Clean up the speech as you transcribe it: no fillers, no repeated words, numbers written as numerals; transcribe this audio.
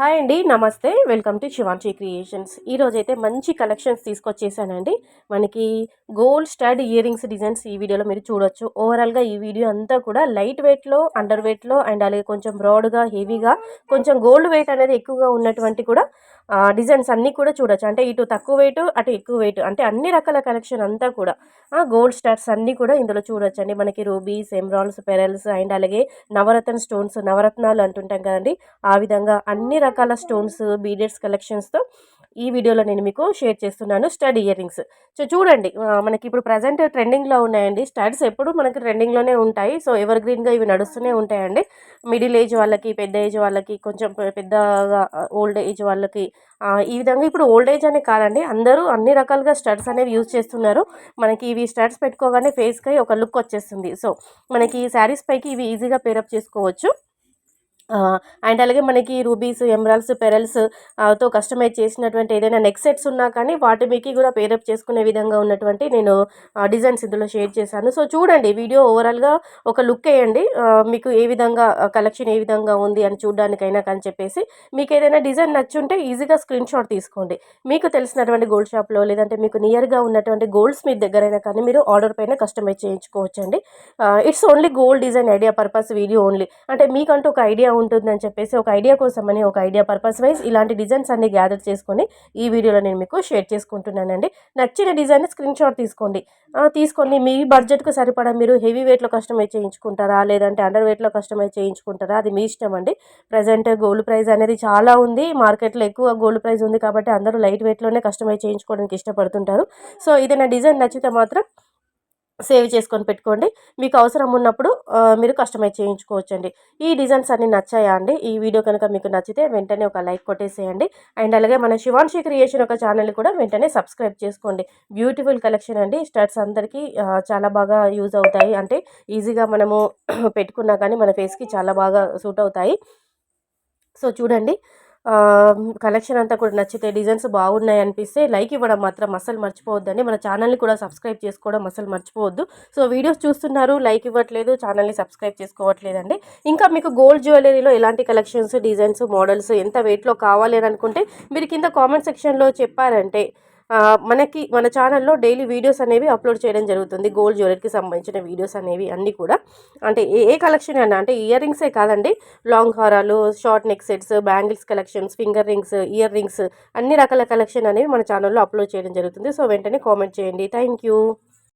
Hi అండి. నమస్తే. Welcome to Shivanshi creations. ఈరోజైతే మంచి కలెక్షన్స్ తీసుకొచ్చేసానండి. మనకి gold stud ear rings designs ఈ వీడియోలో మీరు చూడొచ్చు. ఓవరాల్‌గా ఈ వీడియో అంతా కూడా లైట్ వెయిట్‌లో, అండర్ వెయిట్‌లో అండ్ అలాగే కొంచెం బ్రాడ్‌గా, హెవీగా, కొంచెం గోల్డ్ వెయిట్ అనేది ఎక్కువగా ఉన్నటువంటి కూడా డిజైన్స్ అన్నీ కూడా చూడొచ్చు. అంటే ఇటు తక్కువ వెయిట్, అటు ఎక్కువ వెయిట్ అంటే అన్ని రకాల కలెక్షన్ అంతా కూడా గోల్డ్ స్టడ్స్ అన్నీ కూడా ఇందులో చూడొచ్చండి. మనకి రూబీస్, ఎమరాల్డ్స్, పెరల్స్ అండ్ అలాగే నవరత్న స్టోన్స్, నవరత్నాలు అంటుంటాం కదండీ! ఆ విధంగా అన్ని రకాల స్టోన్స్, బీడెడ్స్ కలెక్షన్స్‌తో ఈ వీడియోలో నేను మీకు షేర్ చేస్తున్నాను. Stud ear rings. చూడండి, మనకి ఇప్పుడు ప్రెజెంట్ ట్రెండింగ్‌లో ఉన్నాయండి. స్టడ్స్ ఎప్పుడు మనకి ట్రెండింగ్‌లోనే ఉంటాయి. సో, ఎవర్ గ్రీన్‌గా ఇవి నడుస్తూనే ఉంటాయండి. మిడిల్ ఏజ్ వాళ్ళకి, పెద్ద ఏజ్ వాళ్ళకి, కొంచెం పెద్దగా ఓల్డ్ ఏజ్ వాళ్ళకి ఈ విధంగా ఇప్పుడు ఓల్డ్ ఏజ్ అనే కాదండి. అందరూ అన్ని రకాలుగా స్టడ్స్ అనేవి యూజ్ చేస్తున్నారు. మనకి ఇవి స్టడ్స్ పెట్టుకోగానే ఫేస్‌కి ఒక లుక్ వచ్చేస్తుంది. సో, మనకి శారీస్ పైకి ఇవి ఈజీగా పేరప్ చేసుకోవచ్చు. అండ్ అలాగే మనకి రూబీస్, ఎమరాల్డ్స్, పెరల్స్ తో కస్టమైజ్ చేసినటువంటి ఏదైనా నెక్ సెట్స్ ఉన్నా కానీ వాటి మీకి కూడా పేరప్ చేసుకునే విధంగా ఉన్నటువంటి నేను డిజైన్స్ ఇందులో షేర్ చేశాను. సో, చూడండి వీడియో ఓవరాల్‌గా ఒక లుక్ ఎయండి. మీకు ఏ విధంగా కలెక్షన్ ఏ విధంగా ఉంది అని చూడడానికైనా కానీ చెప్పేసి, మీకు ఏదైనా డిజైన్ నచ్చుంటే ఈజీగా స్క్రీన్ షాట్ తీసుకోండి. మీకు తెలిసినటువంటి గోల్డ్ షాప్‌లో లేదంటే మీకు నియర్‌గా ఉన్నటువంటి గోల్డ్ స్మిత్ దగ్గరైనా కానీ మీరు ఆర్డర్ పైన కస్టమైజ్ చేయించుకోవచ్చండి. It's only gold design idea purpose video only. అంటే మీకంటూ ఒక ఐడియా ఉంటుందని చెప్పేసి ఒక ఐడియా కోసమని ఒక ఐడియా పర్పస్ వైజ్ ఇలాంటి డిజైన్స్ అన్ని గ్యాదర్ చేసుకొని ఈ వీడియోలో నేను మీకు షేర్ చేసుకుంటున్నానండి. నచ్చిన డిజైన్ స్క్రీన్ షాట్ తీసుకోండి. తీసుకొని మీ బడ్జెట్‌కు సరిపడా మీరు హెవీ వెయిట్‌లో కస్టమైజ్ చేయించుకుంటారా? లేదంటే అండర్ వెయిట్‌లో కస్టమైజ్ చేయించుకుంటారా? అది మీ ఇష్టం అండి. ప్రెజెంట్ గోల్డ్ ప్రైస్ అనేది చాలా ఉంది. మార్కెట్‌లో ఎక్కువ గోల్డ్ ప్రైస్ ఉంది కాబట్టి అందరూ లైట్ వెయిట్‌లోనే కస్టమైజ్ చేయించుకోవడానికి ఇష్టపడుతుంటారు. సో, ఏదైనా డిజైన్ నచ్చితే మాత్రం సేవ్ చేసుకొని పెట్టుకోండి. మీకు అవసరం ఉన్నప్పుడు మీరు కస్టమైజ్ చేయించుకోవచ్చండి. ఈ డిజైన్స్ అన్నీ నచ్చాయా అండి? ఈ వీడియో కనుక మీకు నచ్చితే వెంటనే ఒక లైక్ కొట్టేసేయండి. అండ్ అలాగే మన శివాంశి క్రియేషన్ ఒక ఛానల్‌ని కూడా వెంటనే సబ్స్క్రైబ్ చేసుకోండి. బ్యూటిఫుల్ కలెక్షన్ అండి. స్టడ్స్ అందరికీ చాలా బాగా యూజ్ అవుతాయి. అంటే ఈజీగా మనము పెట్టుకున్నా కానీ మన ఫేస్‌కి చాలా బాగా సూట్ అవుతాయి. సో, చూడండి, కలెక్షన్ అంతా కూడా నచ్చితే డిజైన్స్ బాగున్నాయి అనిపిస్తే లైక్ ఇవ్వడం మాత్రం అస్సలు మర్చిపోవద్దండి. మన ఛానల్‌ని కూడా సబ్స్క్రైబ్ చేసుకోవడం అస్సలు మర్చిపోవద్దు. సో, వీడియోస్ చూస్తున్నారు, లైక్ ఇవ్వట్లేదు, ఛానల్‌ని సబ్స్క్రైబ్ చేసుకోవట్లేదండి. ఇంకా మీకు గోల్డ్ జ్యువెలరీలో ఎలాంటి కలెక్షన్స్, డిజైన్స్, మోడల్స్ ఎంత వెయిట్‌లో కావాలి అని అనుకుంటే మీరు కింద కామెంట్ సెక్షన్‌లో చెప్పారంటే మనకి మన ఛానల్‌లో డైలీ వీడియోస్ అనేవి అప్లోడ్ చేయడం జరుగుతుంది. గోల్డ్ జ్యువెలరీకి సంబంధించిన వీడియోస్ అనేవి అన్నీ కూడా. అంటే ఏ కలెక్షన్ అయినా అంటే ఇయర్ రింగ్సే కాదండి. లాంగ్ హారాలు, short neck sets, bangles collections, finger rings, ear rings అన్ని రకాల కలెక్షన్ అనేవి మన ఛానల్‌లో అప్లోడ్ చేయడం జరుగుతుంది. సో, వెంటనే కామెంట్ చేయండి. Thank you.